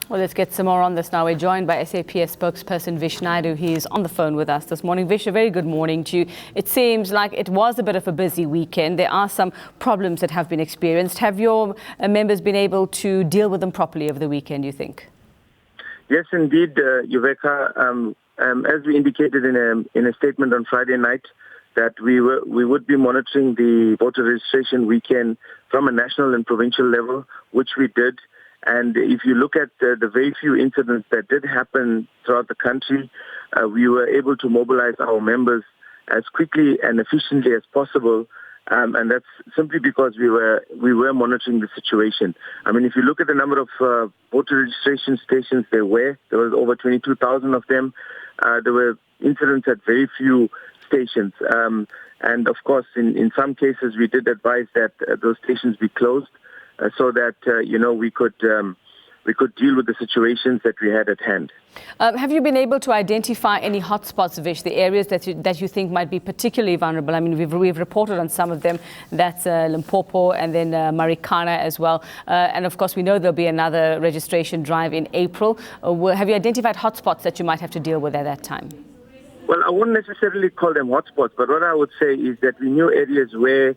Well, let's get some more on this now. We're joined by SAPS spokesperson Vish Naidu. He is on the phone with us this morning. Vish, a very good morning to you. It seems like it was a bit of a busy weekend. There are some problems that have been experienced. Have your members been able to deal with them properly over the weekend, you think? Yes, indeed, Yuveka. As we indicated in a statement on Friday night, that we would be monitoring the voter registration weekend from a national and provincial level, which we did. And if you look at the very few incidents that did happen throughout the country, we were able to mobilize our members as quickly and efficiently as possible. And that's simply because we were monitoring the situation. I mean, if you look at the number of voter registration stations there was over 22,000 of them. There were incidents at very few stations. And of course, in some cases, we did advise that those stations be closed so that, we could deal with the situations that we had at hand. Have you been able to identify any hotspots, Vish, the areas that you think might be particularly vulnerable? I mean, we've reported on some of them. That's Limpopo and then Marikana as well. And of course, we know there'll be another registration drive in April. Have you identified hotspots that you might have to deal with at that time? Well, I wouldn't necessarily call them hotspots, but what I would say is that we knew areas where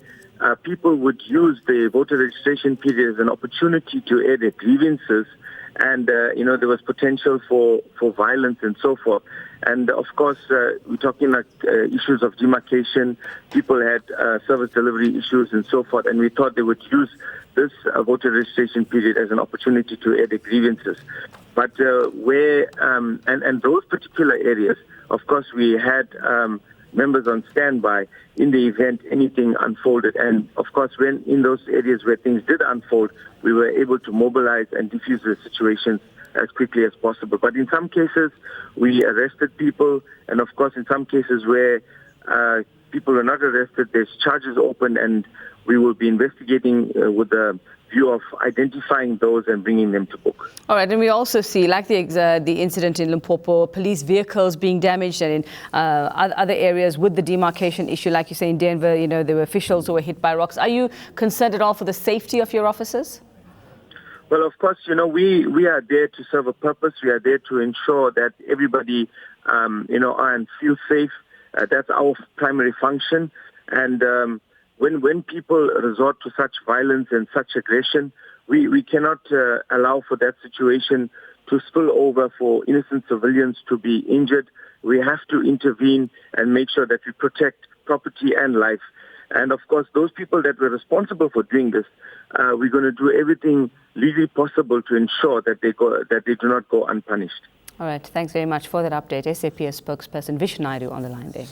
people would use the voter registration period as an opportunity to air their grievances, and there was potential for violence and so forth. And of course, we're talking like issues of demarcation. People had service delivery issues and so forth, and we thought they would use this voter registration period as an opportunity to air their grievances. But and those particular areas, of course, we had members on standby in the event anything unfolded. And of course, when in those areas where things did unfold, we were able to mobilize and defuse the situations as quickly as possible. But in some cases, we arrested people. And of course, in some cases where people were not arrested, there's charges open, and we will be investigating with the view of identifying those and bringing them to book. All right, and we also see, like the incident in Limpopo, police vehicles being damaged, and in other areas with the demarcation issue, like you say in Denver, there were officials who were hit by rocks. Are you concerned at all for the safety of your officers? Well, of course, we are there to serve a purpose. We are there to ensure that everybody, are and feel safe. That's our primary function. And when people resort to such violence and such aggression, we cannot allow for that situation to spill over for innocent civilians to be injured. We have to intervene and make sure that we protect property and life. And of course, those people that were responsible for doing this, we're going to do everything legally possible to ensure that they do not go unpunished. All right. Thanks very much for that update. SAPS spokesperson Vish Naidu on the line there.